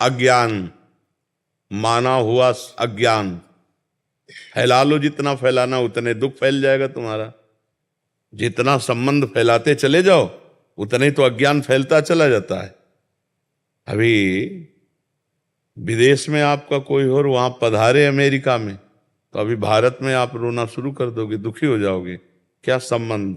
अज्ञान, माना हुआ अज्ञान। फैला लो, जितना फैलाना उतने दुख फैल जाएगा तुम्हारा। जितना संबंध फैलाते चले जाओ उतने तो अज्ञान फैलता चला जाता है। अभी विदेश में आपका कोई और वहां पधारे अमेरिका में, तो अभी भारत में आप रोना शुरू कर दोगे, दुखी हो जाओगे। क्या संबंध,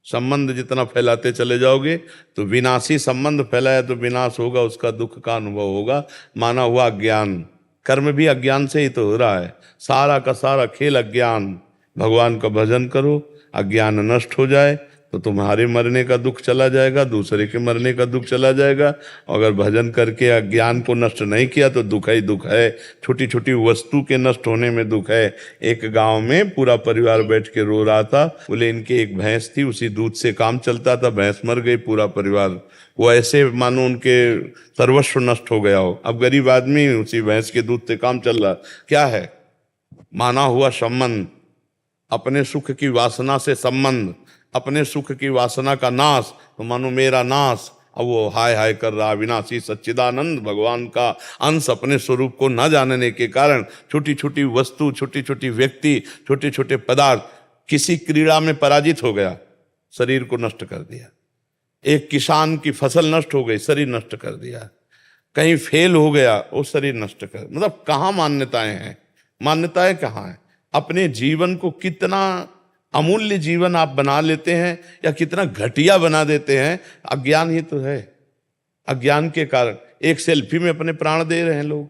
संबंध जितना फैलाते चले जाओगे तो विनाशी संबंध फैलाया तो विनाश होगा, उसका दुख का अनुभव होगा। माना हुआ अज्ञान, कर्म भी अज्ञान से ही तो हो रहा है। सारा का सारा खेल अज्ञान। भगवान का भजन करो, अज्ञान नष्ट हो जाए तो तुम्हारे मरने का दुख चला जाएगा, दूसरे के मरने का दुख चला जाएगा। अगर भजन करके अज्ञान को नष्ट नहीं किया तो दुख ही दुख है। छोटी छोटी वस्तु के नष्ट होने में दुख है। एक गांव में पूरा परिवार बैठ के रो रहा था। बोले इनके एक भैंस थी, उसी दूध से काम चलता था, भैंस मर गई, पूरा परिवार वो ऐसे मानो उनके सर्वस्व नष्ट हो गया हो। अब गरीब आदमी उसी भैंस के दूध से काम चल रहा। क्या है? माना हुआ संबंध, अपने सुख की वासना से संबंध, अपने सुख की वासना का नाश, तो मानो मेरा नाश। अब वो हाय हाय कर रहा। विनाशी सच्चिदानंद भगवान का अंश अपने स्वरूप को न जानने के कारण छोटी छोटी वस्तु, छोटी छोटी व्यक्ति, छोटे छोटे पदार्थ, किसी क्रीड़ा में पराजित हो गया, शरीर को नष्ट कर दिया। एक किसान की फसल नष्ट हो गई, शरीर नष्ट कर दिया। कहीं फेल हो गया, वो शरीर नष्ट कर, मतलब कहाँ मान्यताएं हैं? मान्यताएं कहाँ हैं? अपने जीवन को कितना अमूल्य जीवन आप बना लेते हैं या कितना घटिया बना देते हैं, अज्ञान ही तो है। अज्ञान के कारण एक सेल्फी में अपने प्राण दे रहे हैं लोग।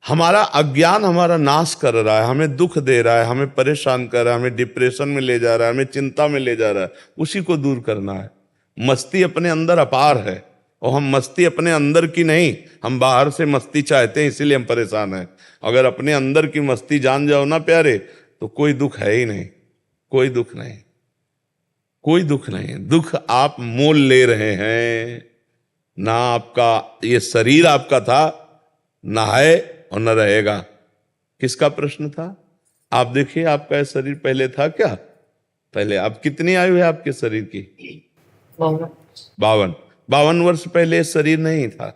हमारा अज्ञान हमारा नाश कर रहा है, हमें दुख दे रहा है, हमें परेशान कर रहा है, हमें डिप्रेशन में ले जा रहा है, हमें चिंता में ले जा रहा है। उसी को दूर करना है। मस्ती अपने अंदर अपार है, और हम मस्ती अपने अंदर की नहीं, हम बाहर से मस्ती चाहते हैं, इसीलिए हम परेशान हैं। अगर अपने अंदर की मस्ती जान जाओ ना प्यारे, तो कोई दुख है ही नहीं, कोई दुख नहीं, कोई दुख नहीं। दुख आप मोल ले रहे हैं ना। आपका ये शरीर आपका था, ना है और न रहेगा। किसका प्रश्न था? आप देखिए, आपका ये शरीर पहले था क्या? पहले आप कितनी आयु है आपके शरीर की? 52 वर्ष पहले शरीर नहीं था।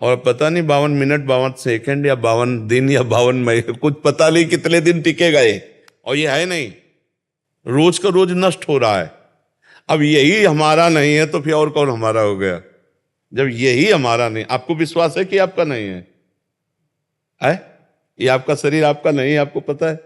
और पता नहीं 52 मिनट, 52 सेकंड या 52 दिन या 52 महीने, कुछ पता नहीं कितने दिन टिकेगा ये। और ये है नहीं, रोज का रोज नष्ट हो रहा है। अब यही हमारा नहीं है तो फिर और कौन हमारा हो गया? जब यही हमारा नहीं, आपको विश्वास है कि आपका नहीं है? ये आपका शरीर आपका नहीं है, आपको पता है।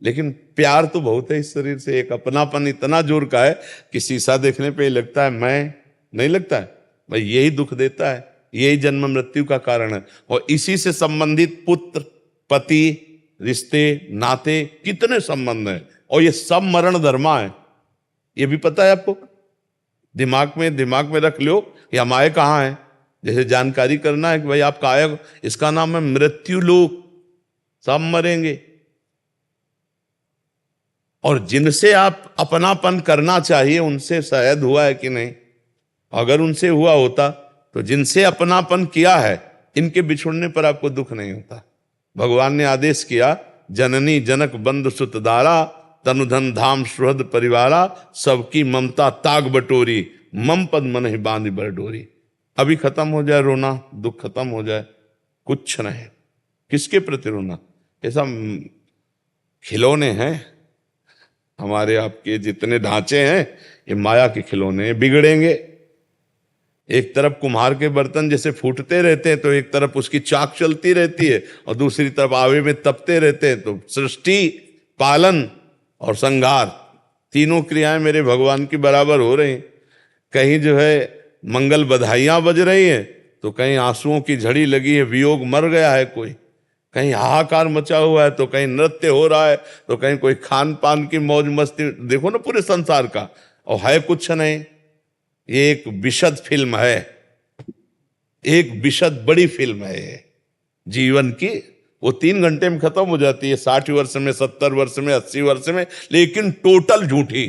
लेकिन प्यार तो बहुत है इस शरीर से। एक अपनापन इतना जोर का है कि शीशा देखने पे लगता है मैं, नहीं लगता है भाई। यही दुख देता है, यही जन्म मृत्यु का कारण है। और इसी से संबंधित पुत्र, पति, रिश्ते, नाते, कितने संबंध हैं। और ये सब मरण धर्मा है, ये भी पता है आपको। दिमाग में रख लो कि हम आए कहाँ हैं। जैसे जानकारी करना है कि भाई आपका आया, इसका नाम है मृत्यु लोक। सब मरेंगे। और जिनसे आप अपनापन करना चाहिए उनसे शायद हुआ है कि नहीं? अगर उनसे हुआ होता तो जिनसे अपनापन किया है, इनके बिछुड़ने पर आपको दुख नहीं होता। भगवान ने आदेश किया, जननी जनक बंधु सुत दारा, तनुधन धाम सुहृद परिवारा, सबकी ममता ताग बटोरी, मम पद मन ही बांध बर डोरी। अभी खत्म हो जाए रोना, दुख खत्म हो जाए, कुछ नहीं। किसके प्रति रोना? ऐसा खिलौने हैं हमारे आपके, जितने ढांचे हैं ये माया के खिलौने, बिगड़ेंगे। एक तरफ कुम्हार के बर्तन जैसे फूटते रहते हैं तो एक तरफ उसकी चाक चलती रहती है, और दूसरी तरफ आवे में तपते रहते हैं। तो सृष्टि, पालन और संहार, तीनों क्रियाएं मेरे भगवान की बराबर हो रही। कहीं जो है मंगल बधाइयां बज रही हैं, तो कहीं आंसुओं की झड़ी लगी है, वियोग मर गया है कोई, कहीं हाहाकार मचा हुआ है, तो कहीं नृत्य हो रहा है, तो कहीं कोई खान पान की मौज मस्ती। देखो ना पूरे संसार का, और है कुछ नहीं। ये एक विशद फिल्म है, एक विशद बड़ी फिल्म है ये जीवन की। वो 3 घंटे में खत्म हो जाती है, 60 वर्ष में, 70 वर्ष में, 80 वर्ष में, लेकिन टोटल झूठी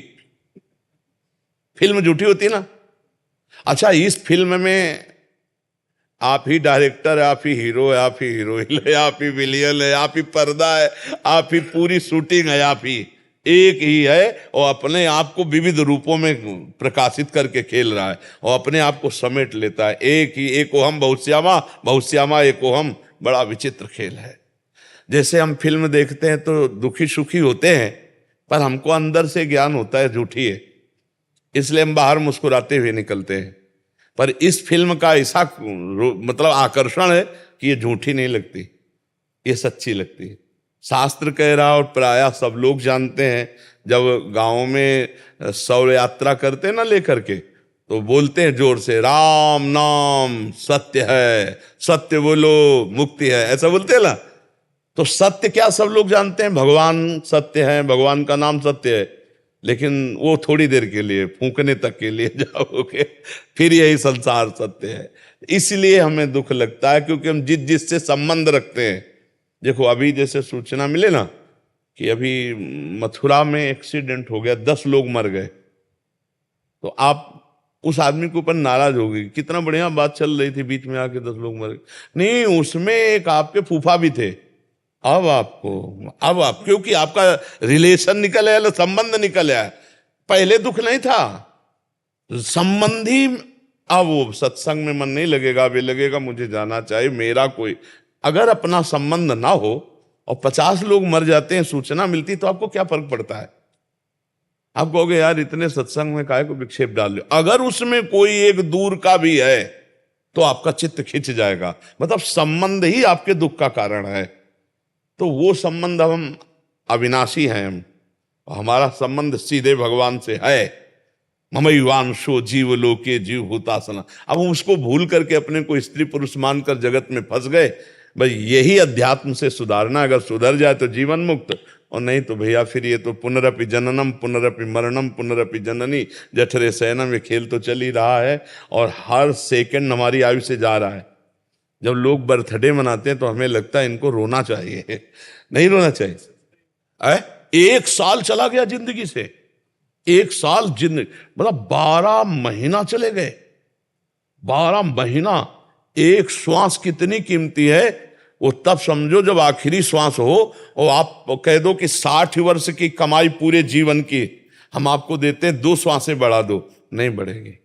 फिल्म। झूठी होती ना। अच्छा, इस फिल्म में आप ही डायरेक्टर है, आप ही हीरो है, आप ही हीरोइन है, आप ही विलियन है, आप ही पर्दा है, आप ही पूरी शूटिंग है, आप ही एक ही है और अपने आप को विविध रूपों में प्रकाशित करके खेल रहा है और अपने आप को समेट लेता है। एक ही एकोहम बहुश्यामा, बहुश्यामा एकोहम। बड़ा विचित्र खेल है। जैसे हम फिल्म देखते हैं तो दुखी सुखी होते हैं, पर हमको अंदर से ज्ञान होता है झूठी है, इसलिए हम बाहर मुस्कुराते हुए निकलते हैं। पर इस फिल्म का ऐसा मतलब आकर्षण है कि ये झूठी नहीं लगती, ये सच्ची लगती है। शास्त्र कह रहा और प्रायः सब लोग जानते हैं, जब गांव में शौर्य यात्रा करते हैं ना लेकर के, तो बोलते हैं जोर से, राम नाम सत्य है, सत्य बोलो मुक्ति है, ऐसा बोलते हैं ना। तो सत्य क्या सब लोग जानते हैं, भगवान सत्य है, भगवान का नाम सत्य है, लेकिन वो थोड़ी देर के लिए, फूंकने तक के लिए जाओगे, फिर यही संसार सत्य है। इसलिए हमें दुख लगता है क्योंकि हम जिससे संबंध रखते हैं। देखो अभी जैसे सूचना मिले ना कि अभी मथुरा में एक्सीडेंट हो गया, 10 लोग मर गए, तो आप उस आदमी के ऊपर नाराज हो गई, कितना बढ़िया बात चल रही थी, बीच में आके 10 लोग मर गए। नहीं, उसमें एक आपके फूफा भी थे। अब आप क्योंकि आपका रिलेशन निकल आया, संबंध निकल आया, पहले दुख नहीं था संबंधी। अब वो सत्संग में मन नहीं लगेगा, अब ये लगेगा मुझे जाना चाहिए, मेरा कोई। अगर अपना संबंध ना हो और 50 लोग मर जाते हैं, सूचना मिलती, तो आपको क्या फर्क पड़ता है? आप कहोगे यार इतने सत्संग में काहे को विक्षेप डाल लो। अगर उसमें कोई एक दूर का भी है तो आपका चित्त खिंच जाएगा, मतलब संबंध ही आपके दुख का कारण है। तो वो संबंध, हम अविनाशी हैं, हम हमारा संबंध सीधे भगवान से है। ममैवांशो जीव लोके जीव भूतासना। अब हम उसको भूल करके अपने को स्त्री पुरुष मानकर जगत में फंस गए। भाई यही अध्यात्म से सुधारना, अगर सुधर जाए तो जीवन मुक्त, और नहीं तो भैया फिर ये तो पुनरपि जननम पुनरपि मरणम पुनरपि जननी जठरे शयनम, ये खेल तो चल ही रहा है और हर सेकंड हमारी आयु से जा रहा है। जब लोग बर्थडे मनाते हैं तो हमें लगता है इनको रोना चाहिए, नहीं रोना चाहिए। 1 साल चला गया जिंदगी से, 1 साल जिंदगी, मतलब 12 महीना चले गए। 12 महीना, एक श्वास कितनी कीमती है वो तब समझो जब आखिरी श्वास हो और आप कह दो कि 60 वर्ष की कमाई पूरे जीवन की हम आपको देते हैं, 2 श्वासें बढ़ा दो, नहीं बढ़ेगी।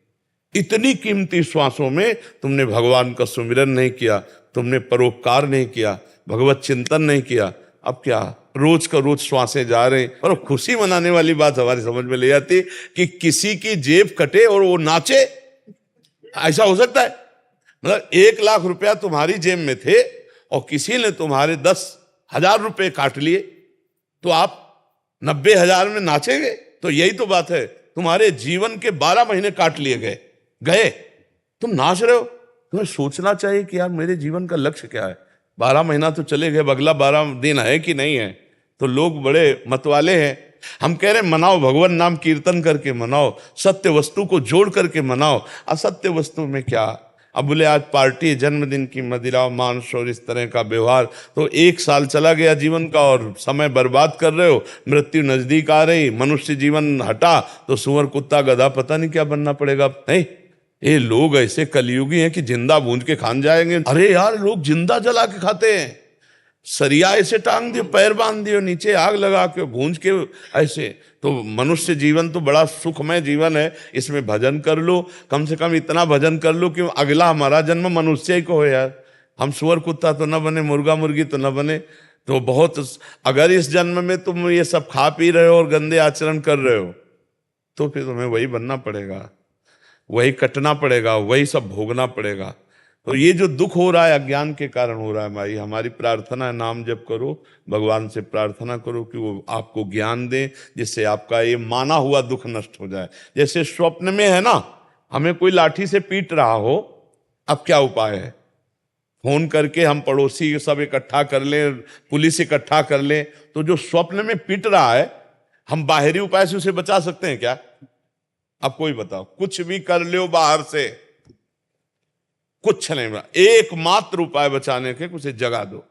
इतनी कीमती श्वासों में तुमने भगवान का सुमिरन नहीं किया, तुमने परोपकार नहीं किया, भगवत चिंतन नहीं किया। अब क्या रोज का रोज श्वासें जा रहे हैं। और खुशी मनाने वाली बात हमारी समझ में ले आती कि किसी की जेब कटे और वो नाचे, ऐसा हो सकता है? मतलब 1 लाख रुपया तुम्हारी जेब में थे और किसी ने तुम्हारे 10,000 रुपए काट लिए, तो आप 90,000 में नाचेंगे? तो यही तो बात है, तुम्हारे जीवन के 12 महीने काट लिए गए, तुम नाच रहे हो। तुम्हें सोचना चाहिए कि यार मेरे जीवन का लक्ष्य क्या है। 12 महीना तो चले गए, अगला 12 दिन है कि नहीं है। तो लोग बड़े मतवाले हैं। हम कह रहे मनाओ, भगवान नाम कीर्तन करके मनाओ, सत्य वस्तु को जोड़ करके मनाओ। असत्य वस्तु में क्या? अब बोले आज पार्टी, जन्मदिन की मदिरा मांस और इस तरह का व्यवहार, तो 1 साल चला गया जीवन का और समय बर्बाद कर रहे हो। मृत्यु नजदीक आ रही, मनुष्य जीवन हटा तो सुअर कुत्ता गधा पता नहीं क्या बनना पड़ेगा। नहीं, ये लोग ऐसे कलयुगी हैं कि जिंदा भूंज के खान जाएंगे। अरे यार लोग जिंदा जला के खाते हैं, सरिया ऐसे टांग दियो, पैर बांध दियो, नीचे आग लगा के भूंज के ऐसे। तो मनुष्य जीवन तो बड़ा सुखमय जीवन है, इसमें भजन कर लो, कम से कम इतना भजन कर लो कि अगला हमारा जन्म मनुष्य ही को हो यार। हम सुअर कुत्ता तो न बने, मुर्गा मुर्गी तो न बने। तो बहुत, अगर इस जन्म में तुम ये सब खा पी रहे हो और गंदे आचरण कर रहे हो तो फिर तुम्हें वही बनना पड़ेगा, वही कटना पड़ेगा, वही सब भोगना पड़ेगा। तो ये जो दुख हो रहा है अज्ञान के कारण हो रहा है। भाई हमारी प्रार्थना है, नाम जप करो, भगवान से प्रार्थना करो कि वो आपको ज्ञान दे, जिससे आपका ये माना हुआ दुख नष्ट हो जाए। जैसे स्वप्न में है ना, हमें कोई लाठी से पीट रहा हो, अब क्या उपाय है? फोन करके हम पड़ोसी सब इकट्ठा कर लें, पुलिस इकट्ठा कर लें। तो जो स्वप्न में पीट रहा है, हम बाहरी उपाय से उसे बचा सकते हैं क्या? अब कोई बताओ, कुछ भी कर लो बाहर से, कुछ नहीं बना। एकमात्र उपाय बचाने के, उसे जगा दो,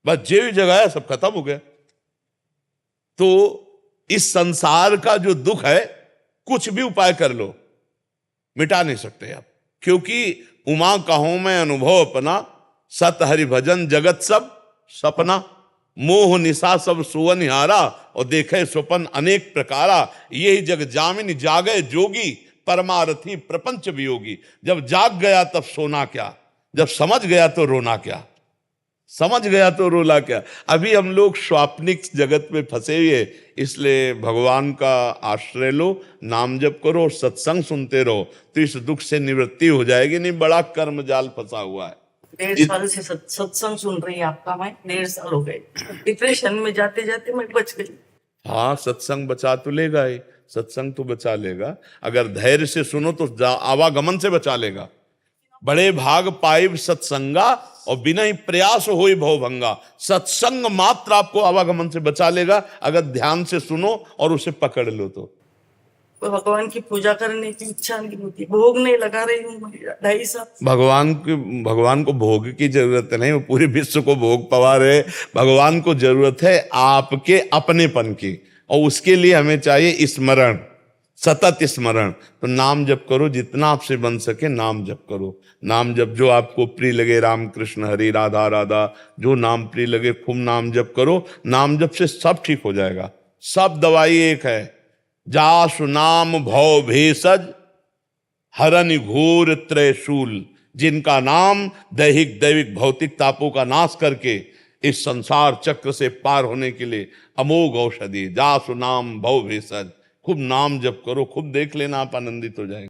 बस जे भी जगाया सब खत्म हो गया। तो इस संसार का जो दुख है, कुछ भी उपाय कर लो मिटा नहीं सकते आप, क्योंकि उमा कहूं मैं अनुभव अपना, सत हरि भजन जगत सब सपना। मोह निशा सब सुवनिहारा, और देखे स्वपन अनेक प्रकारा। यही जग जामिन जागे जोगी, परमारथी प्रपंच वियोगी। जब जाग गया तब सोना क्या, जब समझ गया तो रोना क्या, समझ गया तो रोला क्या। अभी हम लोग स्वाप्निक जगत में फंसे हुए, इसलिए भगवान का आश्रय लो, नाम जप करो, सत्संग सुनते रहो, तो इस दुख से निवृत्ति हो जाएगी। नहीं बड़ा कर्म जाल फंसा हुआ है। 1.5 साल से सत्संग सुन रही है आपका। मैं 1.5 साल हो गए डिप्रेशन में जाते जाते मैं बच गई। हाँ, सत्संग बचा तो लेगा ही, सत्संग तो बचा लेगा। अगर धैर्य से सुनो तो आवागमन से बचा लेगा। बड़े भाग पाइब सत्संगा, और बिना ही प्रयास होई भवभंगा। सत्संग मात्र आपको आवागमन से बचा लेगा, अगर ध्यान से सुनो और उसे पकड़ लो तो। भगवान की पूजा करने की इच्छा नहीं होती, भोग नहीं लगा रही हूँ 2.5 साल। भगवान को भोग की जरूरत नहीं, वो पूरे विश्व को भोग पवा रहे। भगवान को जरूरत है आपके अपनेपन की, और उसके लिए हमें चाहिए स्मरण, सतत स्मरण। तो नाम जप करो, जितना आपसे बन सके नाम जप करो। नाम जप जो आपको प्रिय लगे, राम कृष्ण हरि राधा राधा, जो नाम प्रिय लगे खूब नाम जप करो। नाम जप से सब ठीक हो जाएगा, सब दवाई एक है। जासु नाम भव भेषज, हरन घोर त्रयशूल। जिनका नाम दैहिक दैविक भौतिक तापों का नाश करके इस संसार चक्र से पार होने के लिए अमोघ औषधि। जासु नाम भव भेषज, खूब नाम जप करो, खूब देख लेना आप आनंदित हो जाएंगे।